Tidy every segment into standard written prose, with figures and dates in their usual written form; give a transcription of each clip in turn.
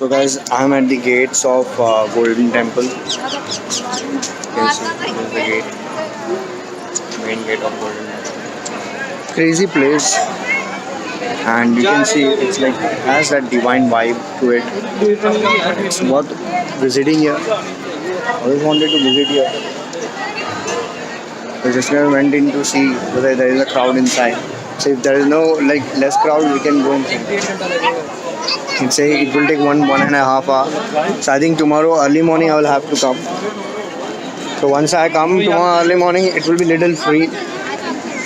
So guys, I'm at the gates of Golden Temple. You can see this is the gate, main gate of Golden Temple. Crazy place, and you can see it's like has that divine vibe to it. It's worth visiting here. Always wanted to visit here. We just never went in to see whether there is a crowd inside. So if there is no less crowd, we can go inside. It's say it will take one and a half hour. So I think tomorrow early morning I will have to come. So once I come tomorrow early morning, it will be little free.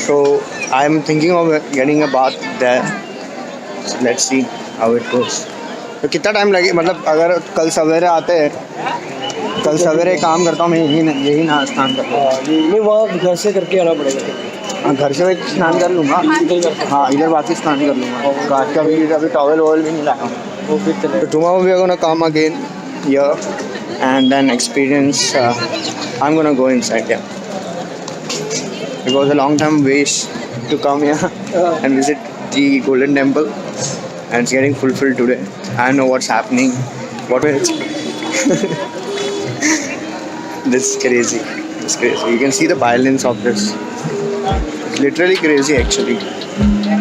So I am thinking of getting a bath there. So let's see how it goes. तो कितना time लगे मतलब अगर कल सवेरे आते हैं कल सवेरे काम करता हूँ मैं यही ना स्नान करता हूँ नहीं वहाँ घर से करके आना पड़ेगा हाँ घर से मैं स्नान कर लूँगा हाँ इधर बाकी स्नान कर लूँगा गाज का भी अभी टॉवल वॉवल भी नहीं लाया हूँ वो फिर चले तो tomorrow we are gonna come again here and then experience I'm gonna go inside here. It was a long time wish to come here and visit the Golden Temple and it's getting fulfilled today. I don't know what's happening. What is this is crazy. It's crazy. You can see the violence of this. It's literally crazy actually.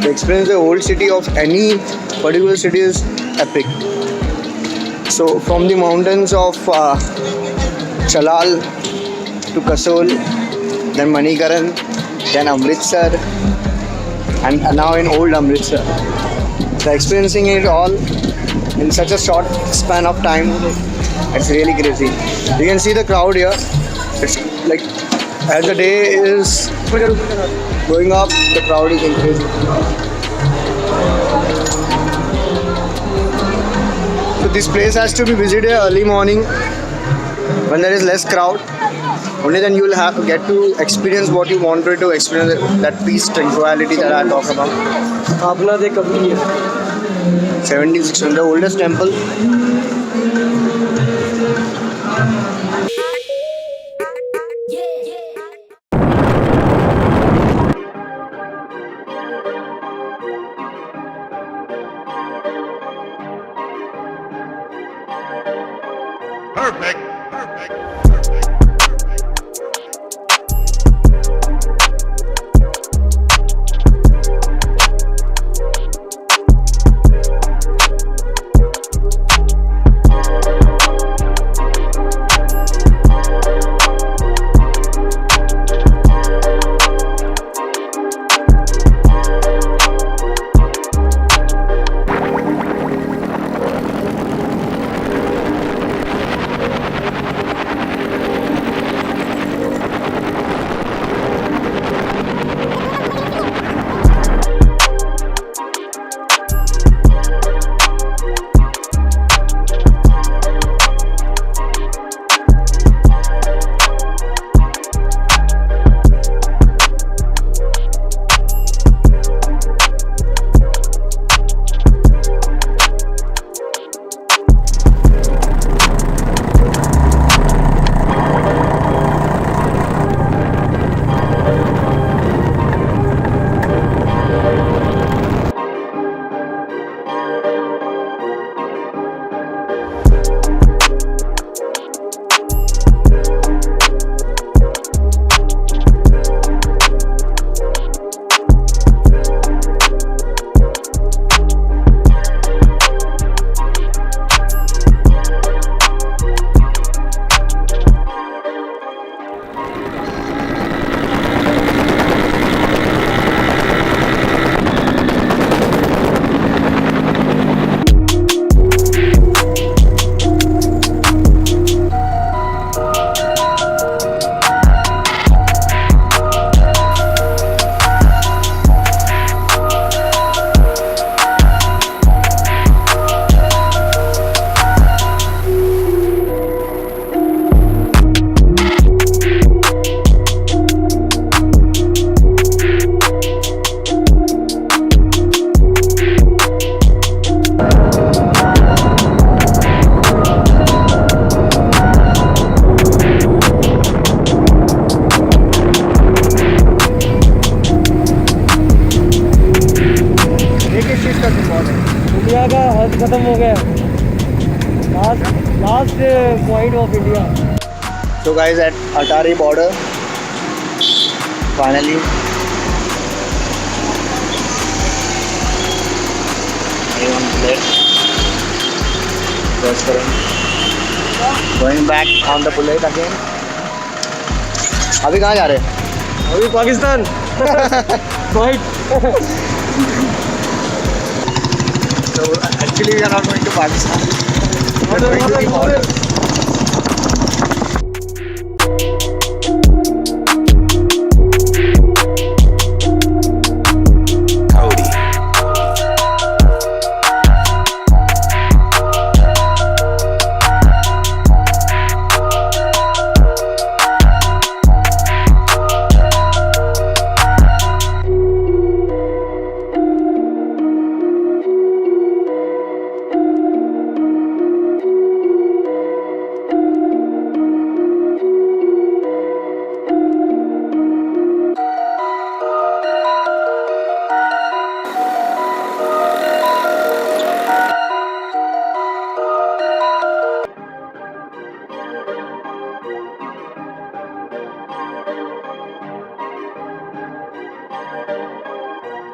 To experience the old city of any particular city is epic. So from the mountains of Chalal to Kasol, then Manikaran, then Amritsar, and now in old Amritsar. So experiencing it all in such a short span of time, it's really crazy. You can see the crowd here. It's like as the day is going up, the crowd is increasing. So this place has to be visited early morning when there is less crowd. Only then you will get to experience what you wanted to experience, that peace, tranquility that I talk about. आपला दे कभी है 76, the oldest temple. Perfect. Last point of India. So guys, at Attari border, finally. Anyone bullet. Press current. Going back on the bullet again. अभी कहाँ जा रहे हैं? अभी Pakistan. Fight. So actually we are not going to Pakistan. We are going to the border.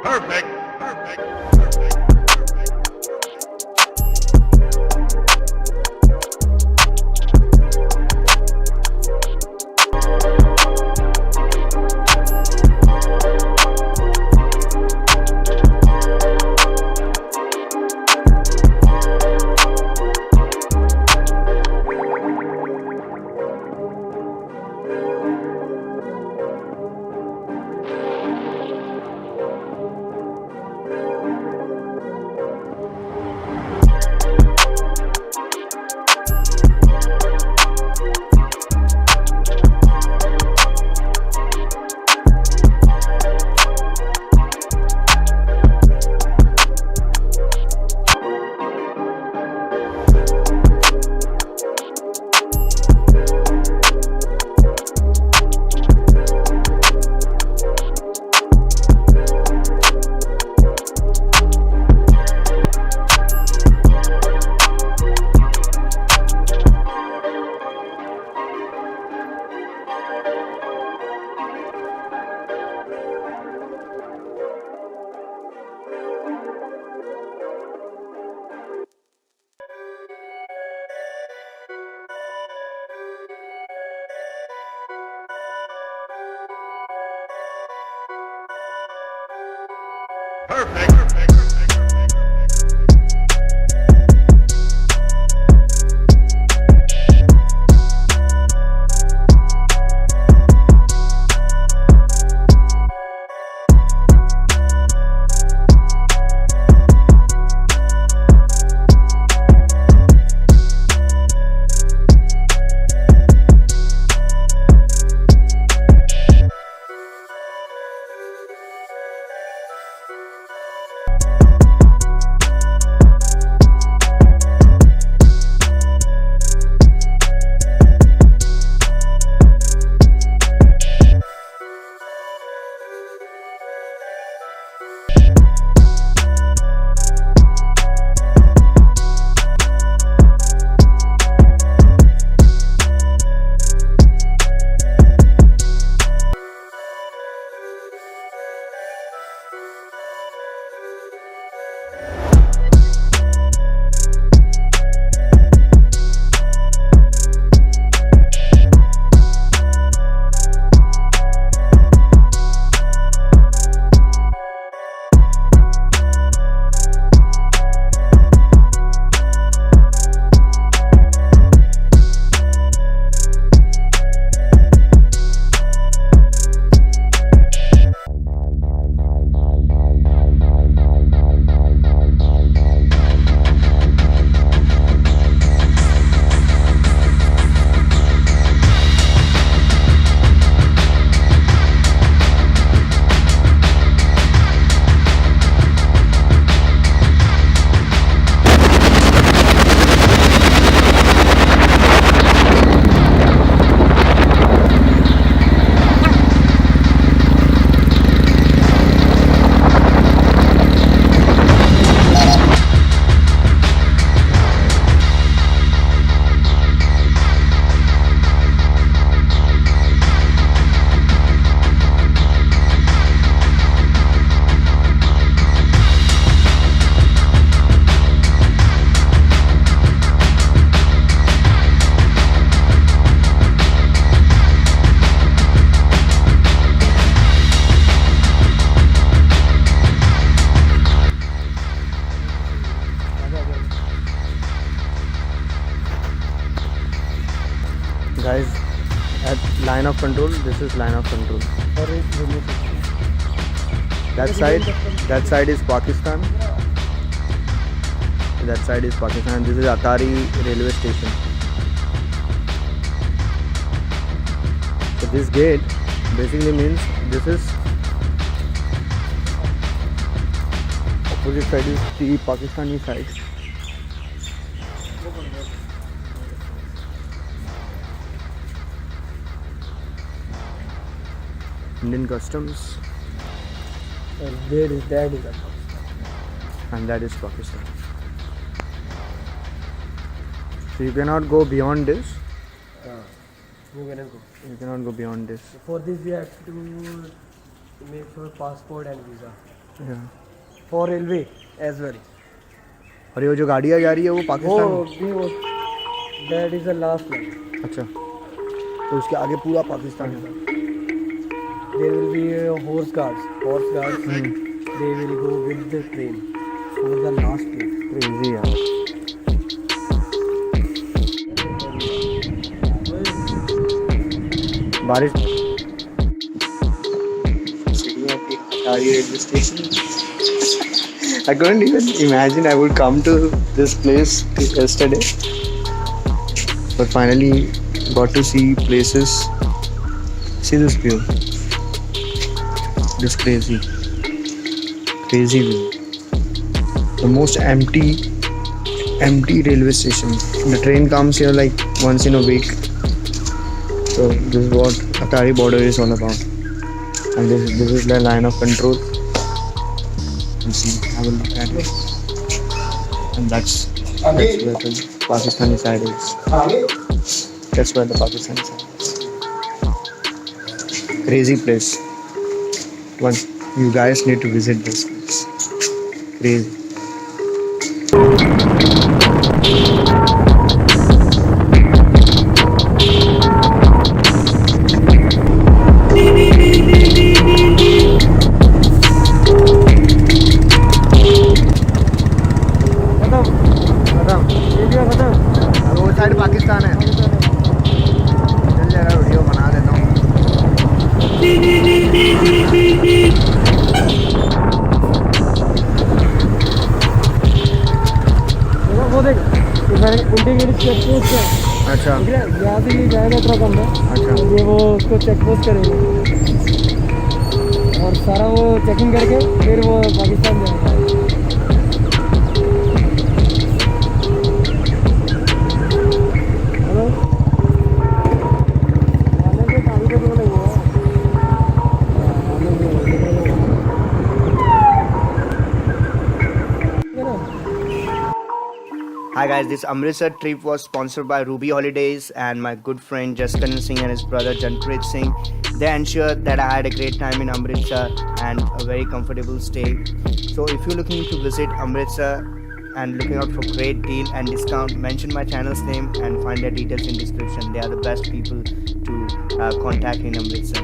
Perfect. Perfect. Perfect. Guys, at line of control, this is line of control. That side is Pakistan. That side is Pakistan. This is Attari railway station. So this gate basically means this is opposite side is the Pakistani side. Indian customs. And that is And that is Pakistan. So you cannot go beyond this. you cannot go. You cannot go beyond this. For this we have to make sure passport and visa. Yeah. For railway as well. और ये जो गाड़ियाँ जा रही है वो Pakistan. That is the last one. अच्छा. तो उसके आगे पूरा पाकिस्तान है. There will be horse guards. They will go with the train for the last place. Crazy यार. बारिश. Sitting at the Attari railway station. I couldn't even imagine I would come to this place yesterday, but finally got to see places. See this view. This crazy view. The most empty railway station. The train comes here like once in a week. So this is what Atari border is all about. And this is the line of control. You see, have a look at it. And that's where the Pakistani side is. That's where the Pakistani side is. Crazy place. Once you guys need to visit this place. Crazy. वो side Pakistan है. चल जरा video बना देता हूँ. वो देख indicated check post है. अच्छा. यहाँ से ये जाएगा ट्रक अंदर. अच्छा. ये वो उसको चेक पोस्ट करेंगे और सारा वो चेकिंग करके फिर वो पाकिस्तान जाएगा. हेलो आने के काम के तो नहीं हुआ. Hi guys, this Amritsar trip was sponsored by Ruby Holidays and my good friend Jaskan Singh and his brother Janpreet Singh. They ensured that I had a great time in Amritsar and a very comfortable stay. So if you're looking to visit Amritsar and looking out for great deal and discount, mention my channel's name and find their details in description. They are the best people to contact in Amritsar.